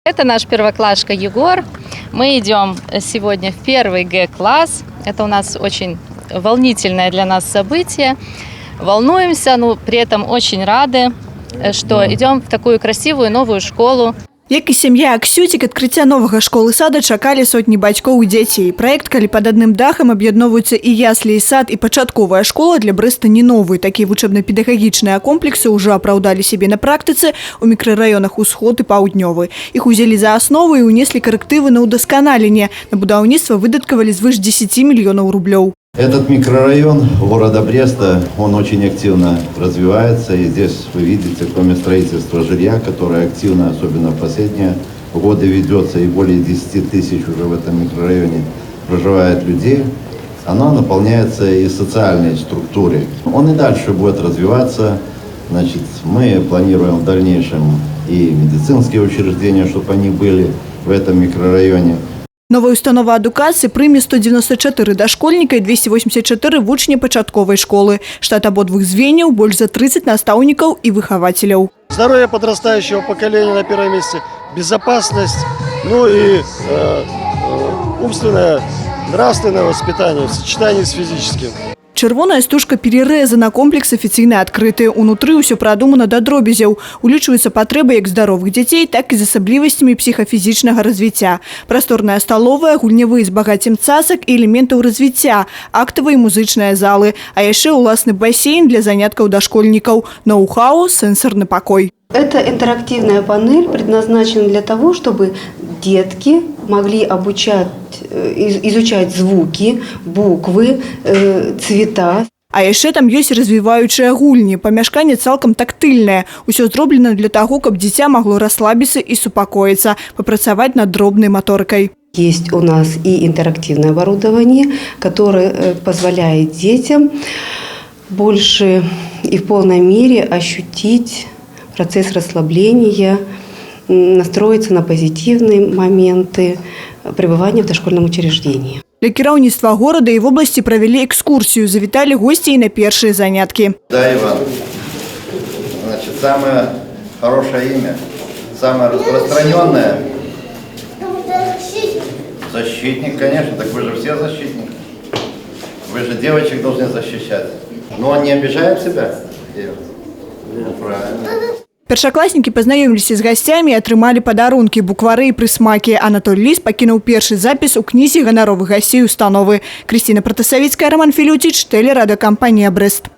Это наш первоклашка Егор. Мы идем сегодня в первый Г-класс. Это у нас очень волнительное для нас событие. Волнуемся, но при этом очень рады, что идем в такую красивую новую школу. Як і сям'я Аксютик, адкрыцця новага школы-сада чакалі сотні бацькоў і дзяцей. Праект, калі пад адным дахам аб'ядноўваюцца і яслі, і сад, і пачатковая школа, для Брэста не новы. Такія вучэбна-педагагічныя комплексы ўжо апраўдалі сябе на практыцы ў мікрараёнах Усход і Паўднёвы. Іх узялі за аснову і ўнеслі карэктывы на ўдасканаленне. На будаўніцтва выдаткавалі звыш 10 мільёнаў рублёў. Этот микрорайон города Бреста, он очень активно развивается. И здесь вы видите, кроме строительства жилья, которое активно, особенно в последние годы, ведется, и более 10 тысяч уже в этом микрорайоне проживает людей, оно наполняется и социальной структурой. Он и дальше будет развиваться. Значит, мы планируем в дальнейшем и медицинские учреждения, чтобы они были в этом микрорайоне. Новая установа адукацыі прыме 194 дашкольніка і 284 вучні пачатковай школы. Штат абодвух звенняў, больш за 30 настаўнікаў і выхавацеляў. Здоровье подрастающего поколения на первом месте, безопасность, ну и умственное, нравственное воспитание в сочетании с физическим. Чырвоная стужка перерэзана, комплекс афіцыйна адкрыты. Унутры ўсё прадумана да дробязяў. Улічваюцца патрэбы як здаровых дзяцей, так і з асаблівасцямі псіхафізічнага развіцця. Прасторная сталовая, гульнявыя з багаццем цасак і элементаў развіцця, актавыя і музычныя залы, а яшчэ ўласны басейн для заняткаў дашкольнікаў, ноу-хау, сэнсорны пакой. Эта интерактивная панель предназначена для того, чтобы детки могли изучать звуки, буквы, цвета. А яшчэ там ёсць развіваючыя гульні. Памяшканне цалкам тактыльнае. Усё зроблена для таго, каб дзіця магло расслабіцца і супакоіцца, папрацаваць над дробнай моторикой. Есть у нас и интерактивное оборудование, которое позволяет детям больше и в полной мере ощутить процесс расслабления, настроиться на позитивные моменты пребывания в дошкольном учреждении. Для кіраўніцтва города и в области провели экскурсию, завітали гости и на первые занятки. Да, Иван. Значит, самое хорошее имя, самое распространенное. Защитник, конечно, так вы же все защитники. Вы же девочек должны защищать. Но он не обижает себя? Ну, правильно. Першакласнікі пазнаёміліся з гасцямі і атрымалі падарункі, буквары і прысмакі. Анатоль Ліс пакінуў першы запіс у кнізе ганаровых гасцей установы. Крысціна Пратасавіцкая, Роман Філюціч, тэлерадыёкампанія «Брэст».